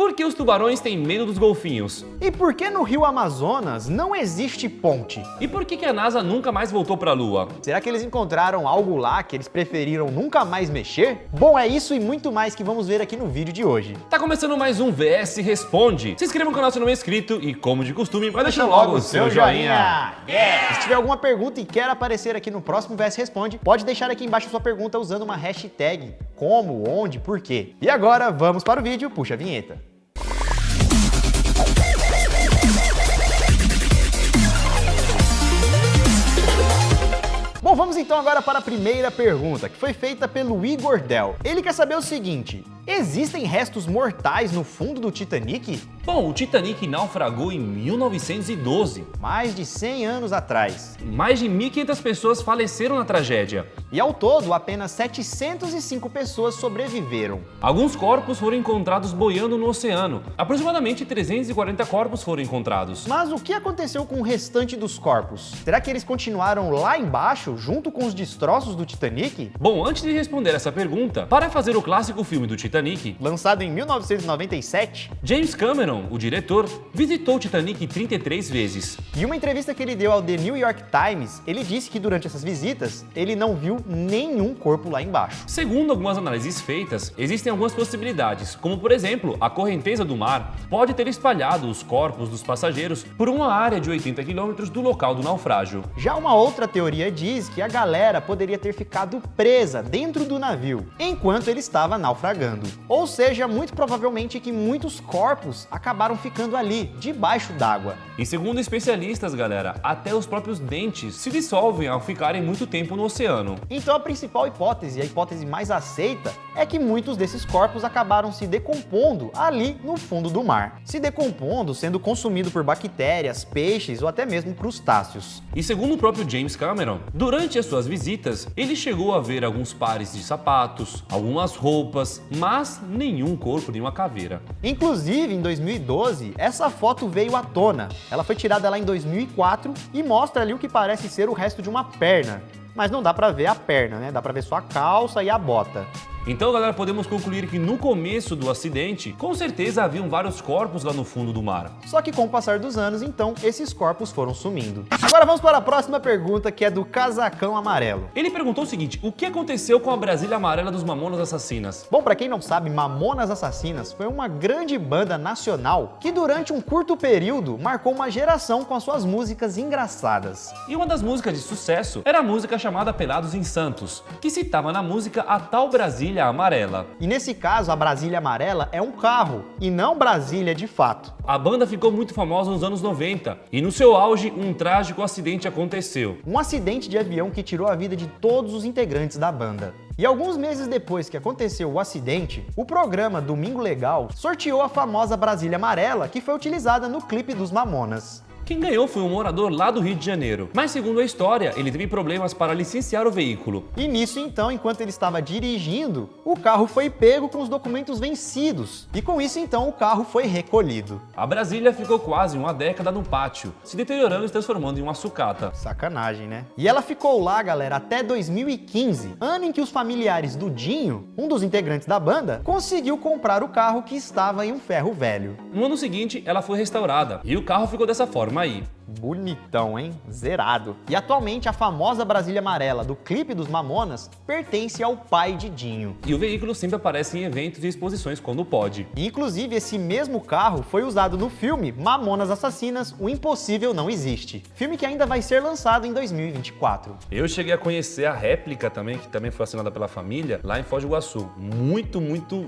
Por que os tubarões têm medo dos golfinhos? E por que no rio Amazonas não existe ponte? E por que a NASA nunca mais voltou para a Lua? Será que eles encontraram algo lá que eles preferiram nunca mais mexer? Bom, é isso e muito mais que vamos ver aqui no vídeo de hoje. Tá começando mais um VS Responde. Se inscreva no canal se não é inscrito e, como de costume, vai deixar logo o seu joinha. Se tiver alguma pergunta e quer aparecer aqui no próximo VS Responde, pode deixar aqui embaixo a sua pergunta usando uma hashtag como, onde, por quê. E agora vamos para o vídeo, puxa a vinheta. Bom, vamos então agora para a primeira pergunta, que foi feita pelo Igor Del. Ele quer saber o seguinte: existem restos mortais no fundo do Titanic? Bom, o Titanic naufragou em 1912. Mais de 100 anos atrás. Mais de 1.500 pessoas faleceram na tragédia. E ao todo, apenas 705 pessoas sobreviveram. Alguns corpos foram encontrados boiando no oceano. Aproximadamente 340 corpos foram encontrados. Mas o que aconteceu com o restante dos corpos? Será que eles continuaram lá embaixo, junto com os destroços do Titanic? Bom, antes de responder essa pergunta, para fazer o clássico filme do Titanic, lançado em 1997, James Cameron, o diretor, visitou o Titanic 33 vezes. Em uma entrevista que ele deu ao The New York Times, ele disse que durante essas visitas, ele não viu nenhum corpo lá embaixo. Segundo algumas análises feitas, existem algumas possibilidades, como por exemplo, a correnteza do mar pode ter espalhado os corpos dos passageiros por uma área de 80 km do local do naufrágio. Já uma outra teoria diz que a galera poderia ter ficado presa dentro do navio, enquanto ele estava naufragando. Ou seja, muito provavelmente que muitos corpos acabaram ficando ali, debaixo d'água. E segundo especialistas, galera, até os próprios dentes se dissolvem ao ficarem muito tempo no oceano. Então a principal hipótese, a hipótese mais aceita, é que muitos desses corpos acabaram se decompondo ali no fundo do mar. Se decompondo, sendo consumido por bactérias, peixes ou até mesmo crustáceos. E segundo o próprio James Cameron, durante as suas visitas, ele chegou a ver alguns pares de sapatos, algumas roupas, mas nenhum corpo, nenhuma caveira. Inclusive, em 2012, essa foto veio à tona. Ela foi tirada lá em 2004 e mostra ali o que parece ser o resto de uma perna. Mas não dá pra ver a perna, né? Dá pra ver só a calça e a bota. Então, galera, podemos concluir que no começo do acidente, com certeza haviam vários corpos lá no fundo do mar. Só que com o passar dos anos, então, esses corpos foram sumindo. Agora vamos para a próxima pergunta, que é do Casacão Amarelo. Ele perguntou o seguinte: o que aconteceu com a Brasília Amarela dos Mamonas Assassinas? Bom, para quem não sabe, Mamonas Assassinas foi uma grande banda nacional que durante um curto período marcou uma geração com as suas músicas engraçadas. E uma das músicas de sucesso era a música chamada Pelados em Santos, que citava na música a tal Brasília Amarela. E nesse caso, a Brasília Amarela é um carro, e não Brasília de fato. A banda ficou muito famosa nos anos 90, e no seu auge, um trágico acidente aconteceu. Um acidente de avião que tirou a vida de todos os integrantes da banda. E alguns meses depois que aconteceu o acidente, o programa Domingo Legal sorteou a famosa Brasília Amarela, que foi utilizada no clipe dos Mamonas. Quem ganhou foi um morador lá do Rio de Janeiro, mas segundo a história, ele teve problemas para licenciar o veículo. E nisso então, enquanto ele estava dirigindo, o carro foi pego com os documentos vencidos. E com isso então, o carro foi recolhido. A Brasília ficou quase uma década no pátio, se deteriorando e se transformando em uma sucata. Sacanagem, né? E ela ficou lá, galera, até 2015, ano em que os familiares do Dinho, um dos integrantes da banda, conseguiu comprar o carro que estava em um ferro velho. No ano seguinte, ela foi restaurada e o carro ficou dessa forma aí. Bonitão, hein? Zerado. E atualmente a famosa Brasília Amarela do clipe dos Mamonas pertence ao pai de Dinho. E o veículo sempre aparece em eventos e exposições quando pode. E, inclusive, esse mesmo carro foi usado no filme Mamonas Assassinas, O Impossível Não Existe. Filme que ainda vai ser lançado em 2024. Eu cheguei a conhecer a réplica também, que também foi assinada pela família, lá em Foz do Iguaçu. Muito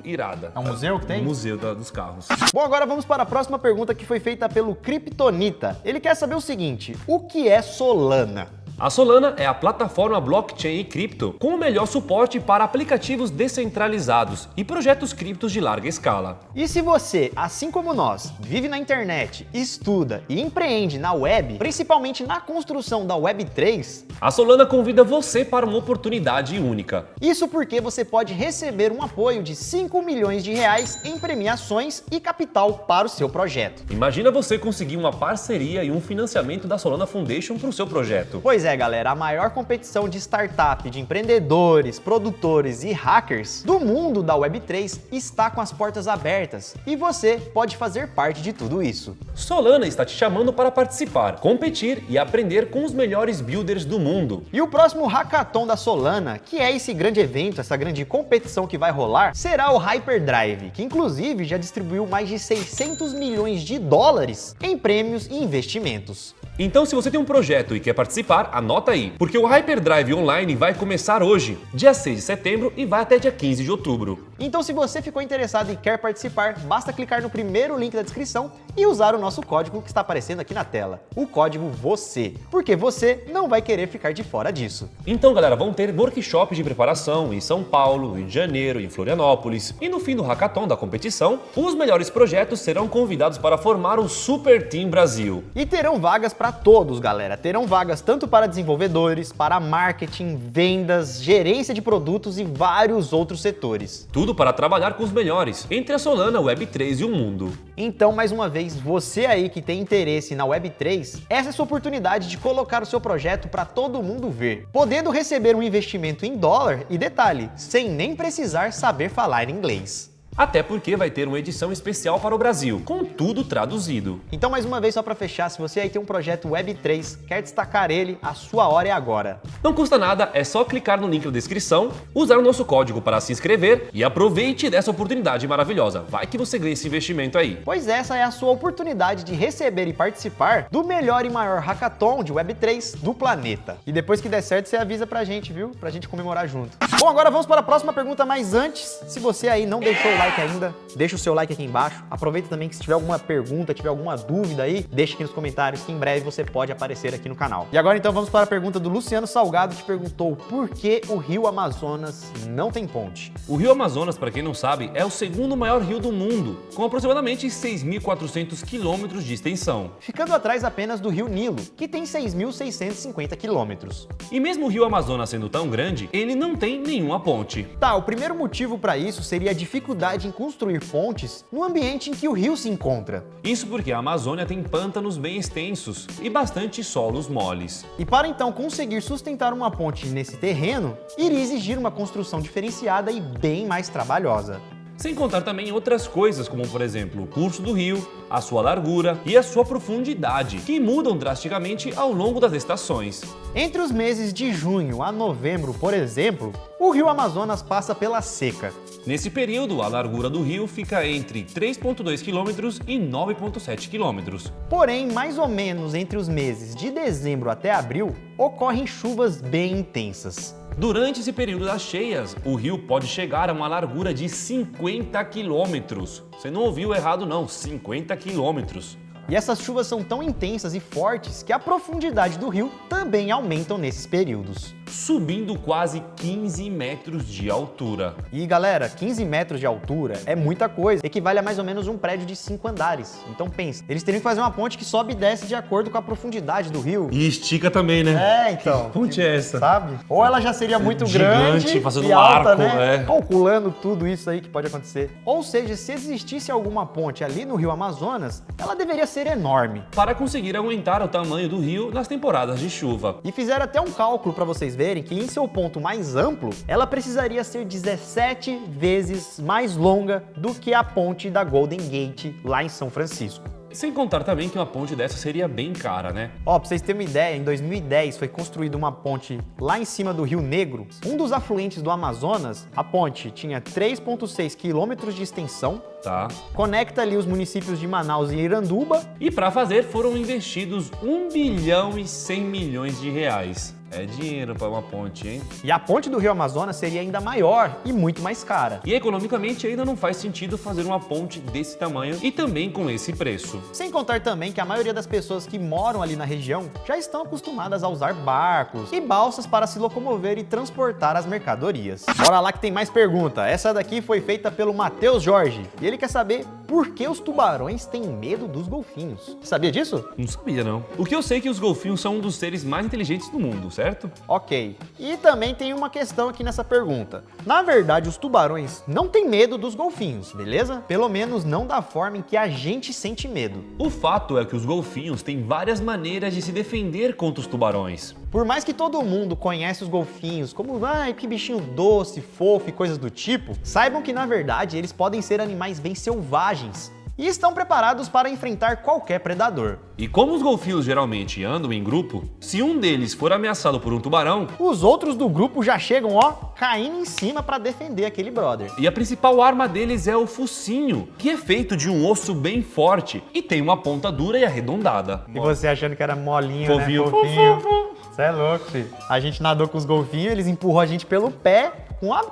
irada. É um museu que tem? Um museu dos carros. Bom, agora vamos para a próxima pergunta, que foi feita pelo Kryptonita. Ele quer saber o seguinte: o que é Solana? A Solana é a plataforma blockchain e cripto com o melhor suporte para aplicativos descentralizados e projetos criptos de larga escala. E se você, assim como nós, vive na internet, estuda e empreende na web, principalmente na construção da Web3, a Solana convida você para uma oportunidade única. Isso porque você pode receber um apoio de 5 milhões de reais em premiações e capital para o seu projeto. Imagina você conseguir uma parceria e um financiamento da Solana Foundation para o seu projeto. Pois Pois é, galera, a maior competição de startup, de empreendedores, produtores e hackers do mundo da Web3 está com as portas abertas e você pode fazer parte de tudo isso. Solana está te chamando para participar, competir e aprender com os melhores builders do mundo. E o próximo Hackathon da Solana, que é esse grande evento, essa grande competição que vai rolar, será o Hyperdrive, que inclusive já distribuiu mais de 600 milhões de dólares em prêmios e investimentos. Então, se você tem um projeto e quer participar, anota aí, porque o Hyperdrive Online vai começar hoje, dia 6 de setembro, e vai até dia 15 de outubro. Então, se você ficou interessado e quer participar, basta clicar no primeiro link da descrição e usar o nosso código que está aparecendo aqui na tela, o código VOCê, porque você não vai querer ficar de fora disso. Então, galera, vão ter workshops de preparação em São Paulo, Rio de Janeiro, em Florianópolis, e no fim do Hackathon da competição, os melhores projetos serão convidados para formar o Super Team Brasil. E terão vagas para todos, galera. Terão vagas tanto para desenvolvedores, para marketing, vendas, gerência de produtos e vários outros setores. Tudo para trabalhar com os melhores, entre a Solana, Web3 e o mundo. Então, mais uma vez, você aí que tem interesse na Web3, essa é a sua oportunidade de colocar o seu projeto para todo mundo ver, podendo receber um investimento em dólar e, detalhe, sem nem precisar saber falar inglês. Até porque vai ter uma edição especial para o Brasil, com tudo traduzido. Então, mais uma vez, só para fechar, se você aí tem um projeto Web3, quer destacar ele, a sua hora é agora. Não custa nada, é só clicar no link na descrição, usar o nosso código para se inscrever e aproveite dessa oportunidade maravilhosa. Vai que você ganha esse investimento aí. Pois essa é a sua oportunidade de receber e participar do melhor e maior hackathon de Web3 do planeta. E depois que der certo, você avisa pra gente, viu? Pra gente comemorar junto. Bom, agora vamos para a próxima pergunta, mas antes, se você aí não deixou o like ainda, deixa o seu like aqui embaixo. Aproveita também que se tiver alguma pergunta, tiver alguma dúvida aí, deixa aqui nos comentários que em breve você pode aparecer aqui no canal. E agora então vamos para a pergunta do Luciano Salgado, que perguntou por que o Rio Amazonas não tem ponte? O Rio Amazonas, para quem não sabe, é o segundo maior rio do mundo, com aproximadamente 6.400 quilômetros de extensão. Ficando atrás apenas do Rio Nilo, que tem 6.650 quilômetros. E mesmo o Rio Amazonas sendo tão grande, ele não tem nenhuma ponte. Tá, o primeiro motivo para isso seria a dificuldade em construir pontes no ambiente em que o rio se encontra. Isso porque a Amazônia tem pântanos bem extensos e bastante solos moles. E para então conseguir sustentar uma ponte nesse terreno, iria exigir uma construção diferenciada e bem mais trabalhosa. Sem contar também outras coisas, como por exemplo o curso do rio, a sua largura e a sua profundidade, que mudam drasticamente ao longo das estações. Entre os meses de junho a novembro, por exemplo, o Rio Amazonas passa pela seca. Nesse período, a largura do rio fica entre 3,2 km e 9,7 km. Porém, mais ou menos entre os meses de dezembro até abril, ocorrem chuvas bem intensas. Durante esse período das cheias, o rio pode chegar a uma largura de 50 quilômetros. Você não ouviu errado não, 50 quilômetros. E essas chuvas são tão intensas e fortes que a profundidade do rio também aumentam nesses períodos, subindo quase 15 metros de altura. E galera, 15 metros de altura é muita coisa, equivale a mais ou menos um prédio de 5 andares. Então pensa, eles teriam que fazer uma ponte que sobe e desce de acordo com a profundidade do rio. E estica também, né? É, então. Que ponte é essa? Sabe? Ou ela já seria muito gigante, grande fazendo e um alta, arco, né? é. Calculando tudo isso aí que pode acontecer. Ou seja, se existisse alguma ponte ali no Rio Amazonas, ela deveria ser enorme. Para conseguir aguentar o tamanho do rio nas temporadas de chuva. E fizeram até um cálculo para vocês verem que em seu ponto mais amplo, ela precisaria ser 17 vezes mais longa do que a ponte da Golden Gate lá em São Francisco. Sem contar também que uma ponte dessa seria bem cara, né? Ó, pra vocês terem uma ideia, em 2010 foi construída uma ponte lá em cima do Rio Negro, um dos afluentes do Amazonas. A ponte tinha 3,6 quilômetros de extensão, tá? Conecta ali os municípios de Manaus e Iranduba. E para fazer foram investidos 1 bilhão e 100 milhões de reais. É dinheiro para uma ponte, hein? E a ponte do Rio Amazonas seria ainda maior e muito mais cara. E economicamente ainda não faz sentido fazer uma ponte desse tamanho e também com esse preço. Sem contar também que a maioria das pessoas que moram ali na região já estão acostumadas a usar barcos e balsas para se locomover e transportar as mercadorias. Bora lá que tem mais pergunta. Essa daqui foi feita pelo Matheus Jorge e ele quer saber por que os tubarões têm medo dos golfinhos. Sabia disso? Não sabia, não. O que eu sei é que os golfinhos são um dos seres mais inteligentes do mundo, certo? Ok. E também tem uma questão aqui nessa pergunta. Na verdade, os tubarões não têm medo dos golfinhos, beleza? Pelo menos não da forma em que a gente sente medo. O fato é que os golfinhos têm várias maneiras de se defender contra os tubarões. Por mais que todo mundo conhece os golfinhos como, ai, que bichinho doce, fofo e coisas do tipo, saibam que na verdade eles podem ser animais bem selvagens e estão preparados para enfrentar qualquer predador. E como os golfinhos geralmente andam em grupo, se um deles for ameaçado por um tubarão, Os outros do grupo já chegam, ó, caindo em cima para defender aquele brother. e a principal arma deles é o focinho, que é feito de um osso bem forte e tem uma ponta dura e arredondada. E você achando que era molinho, Fofinho. né? Fofinho. Você é louco, filho. A gente nadou com os golfinhos, eles empurrou a gente pelo pé,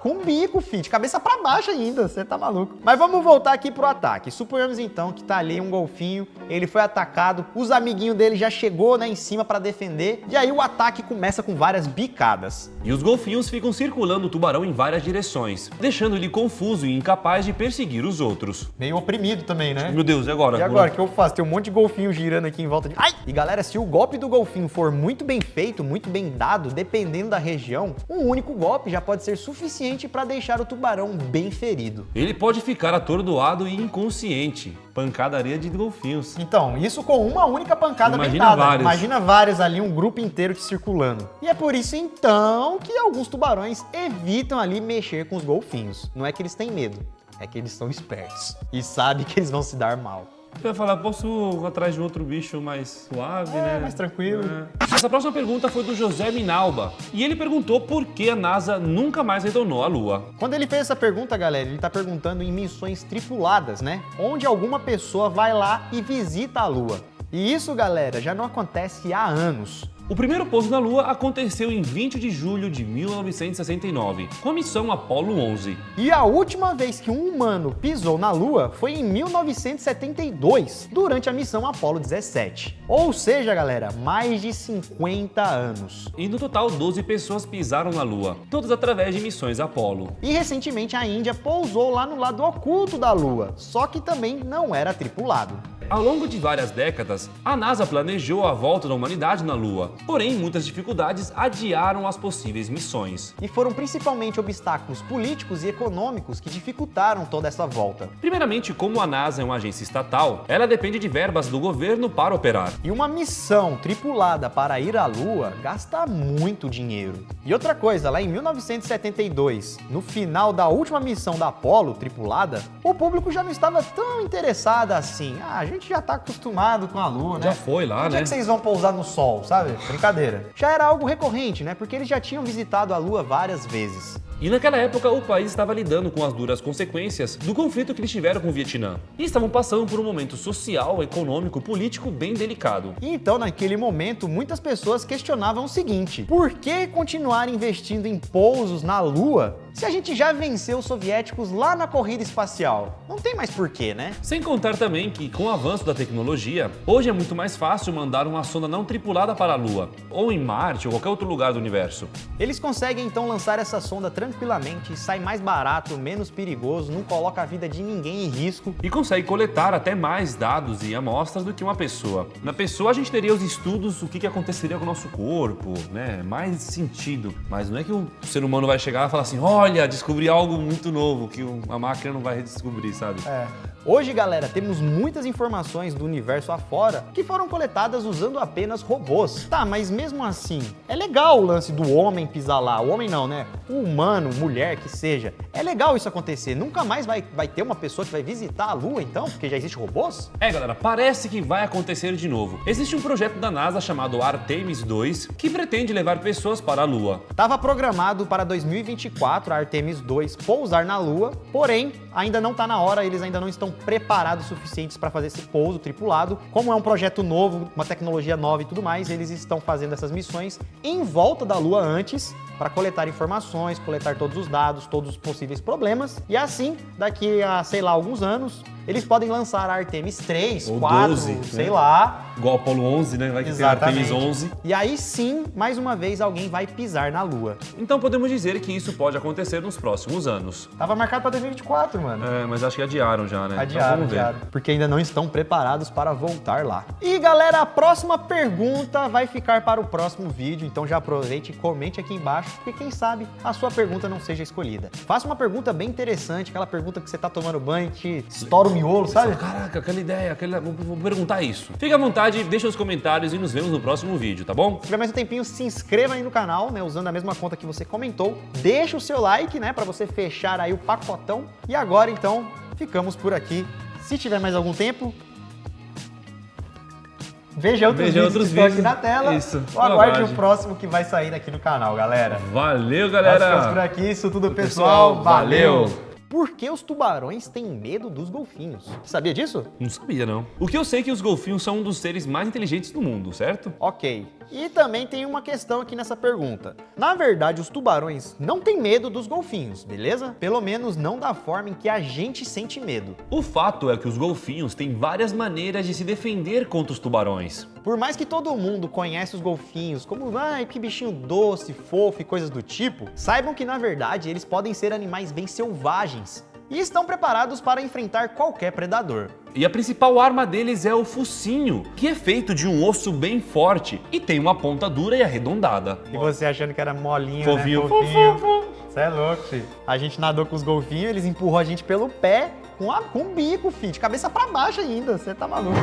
com o bico, filho, de cabeça pra baixo ainda, você tá maluco. Mas vamos voltar aqui pro ataque. Suponhamos então que tá ali um golfinho, ele foi atacado, os amiguinhos dele já chegou, né, em cima pra defender, e aí o ataque começa com várias bicadas. E os golfinhos ficam circulando o tubarão em várias direções, deixando ele confuso e incapaz de perseguir os outros. Meio oprimido também, né? Meu Deus, e agora? E agora, o que eu faço? Tem um monte de golfinho girando aqui em volta de... Ai! E galera, se o golpe do golfinho for muito bem feito, muito bem dado, dependendo da região, um único golpe já pode ser suficiente para deixar o tubarão bem ferido. Ele pode ficar atordoado e inconsciente. Pancadaria de golfinhos. Então, isso com uma única pancada bem Imagina dada. vários. Imagina vários ali, um grupo inteiro te circulando. E é por isso então que alguns tubarões evitam ali mexer com os golfinhos. Não é que eles têm medo, é que eles são espertos e sabem que eles vão se dar mal. Você vai falar, posso ir atrás de outro bicho mais suave, né? Mais tranquilo. Essa próxima pergunta foi do José Minalba. E ele perguntou por que a NASA nunca mais retornou à Lua. Quando ele fez essa pergunta, galera, ele tá perguntando em missões tripuladas, né? Onde alguma pessoa vai lá e visita a Lua. E isso, galera, já não acontece há anos. O primeiro pouso na Lua aconteceu em 20 de julho de 1969, com a missão Apollo 11. E a última vez que um humano pisou na Lua foi em 1972, durante a missão Apollo 17. Ou seja, galera, mais de 50 anos. E no total, 12 pessoas pisaram na Lua, todas através de missões Apollo. E recentemente a Índia pousou lá no lado oculto da Lua, só que também não era tripulado. Ao longo de várias décadas, a NASA planejou a volta da humanidade na Lua, porém muitas dificuldades adiaram as possíveis missões. E foram principalmente obstáculos políticos e econômicos que dificultaram toda essa volta. Primeiramente, como a NASA é uma agência estatal, ela depende de verbas do governo para operar. E uma missão tripulada para ir à Lua gasta muito dinheiro. E outra coisa, lá em 1972, no final da última missão da Apollo tripulada, o público já não estava tão interessado assim. A gente já tá acostumado com a Lua, né? Já foi lá, Onde né? é que vocês vão pousar no Sol, sabe? Brincadeira. Já era algo recorrente, né? Porque eles já tinham visitado a Lua várias vezes. E naquela época o país estava lidando com as duras consequências do conflito que eles tiveram com o Vietnã. E estavam passando por um momento social, econômico, político bem delicado. E então, naquele momento, muitas pessoas questionavam o seguinte: por que continuar investindo em pousos na Lua se a gente já venceu os soviéticos lá na corrida espacial? Não tem mais porquê, né? Sem contar também que, com o avanço da tecnologia, hoje é muito mais fácil mandar uma sonda não tripulada para a Lua, ou em Marte ou qualquer outro lugar do universo. Eles conseguem então lançar essa sonda tranquilamente, sai mais barato, menos perigoso, não coloca a vida de ninguém em risco. E consegue coletar até mais dados e amostras do que uma pessoa. Na pessoa a gente teria os estudos, o que aconteceria com o nosso corpo, né? Mais sentido. Mas não é que o ser humano vai chegar e falar assim, olha, descobri algo muito novo que a máquina não vai redescobrir, sabe? Hoje, galera, temos muitas informações do universo afora que foram coletadas usando apenas robôs. Tá, mas mesmo assim, é legal o lance do homem pisar lá. O homem não, né? O humano, mulher, que seja. É legal isso acontecer. Nunca mais vai ter uma pessoa que vai visitar a Lua, então, porque já existe robôs? Galera, parece que vai acontecer de novo. Existe um projeto da NASA chamado Artemis 2 que pretende levar pessoas para a Lua. Tava programado para 2024 a Artemis 2 pousar na Lua, porém, ainda não tá na hora, eles ainda não estão preparados o suficientes para fazer esse pouso tripulado. Como é um projeto novo, uma tecnologia nova e tudo mais, eles estão fazendo essas missões em volta da Lua antes para coletar informações, coletar todos os dados, todos os possíveis problemas. E assim, daqui a, sei lá, alguns anos, eles podem lançar a Artemis 3, Ou 4, 12, sei né? lá. Igual Apollo 11, né? Vai que tem Artemis 11. E aí sim, mais uma vez, alguém vai pisar na Lua. Então podemos dizer que isso pode acontecer nos próximos anos. Tava marcado para 2024, mano. Mas acho que adiaram já, né? Então Adiaram, vamos ver. adiaram. Porque ainda não estão preparados para voltar lá. E galera, a próxima pergunta vai ficar para o próximo vídeo, então já aproveite e comente aqui embaixo, porque quem sabe a sua pergunta não seja escolhida. Faça uma pergunta bem interessante, aquela pergunta que você tá tomando banho e te estoura o miolo, sabe? Caraca, aquela ideia, vou perguntar isso. Fica à vontade, deixa nos comentários e nos vemos no próximo vídeo, tá bom? Se tiver mais um tempinho, se inscreva aí no canal, né, usando a mesma conta que você comentou. Deixa o seu like, né, pra você fechar aí o pacotão. E agora, então, ficamos por aqui. Se tiver mais algum tempo, veja outros vídeos que estão aqui na tela. Isso. Ou aguarde o próximo que vai sair aqui no canal, galera. Valeu, galera. Nós ficamos por aqui. Isso tudo, pessoal. Valeu. Por que os tubarões têm medo dos golfinhos? Sabia disso? Não sabia, não. O que eu sei é que os golfinhos são um dos seres mais inteligentes do mundo, certo? Ok. E também tem uma questão aqui nessa pergunta. Na verdade, os tubarões não têm medo dos golfinhos, beleza? Pelo menos não da forma em que a gente sente medo. O fato é que os golfinhos têm várias maneiras de se defender contra os tubarões. Por mais que todo mundo conhece os golfinhos como, ai, que bichinho doce, fofo e coisas do tipo, saibam que na verdade eles podem ser animais bem selvagens e estão preparados para enfrentar qualquer predador. E a principal arma deles é o focinho, que é feito de um osso bem forte e tem uma ponta dura e arredondada. E você achando que era molinho, Fofinho, né? Fofinho. Você é louco, filho. A gente nadou com os golfinhos, eles empurram a gente pelo pé com o bico, filho, de cabeça pra baixo ainda. Você tá maluco.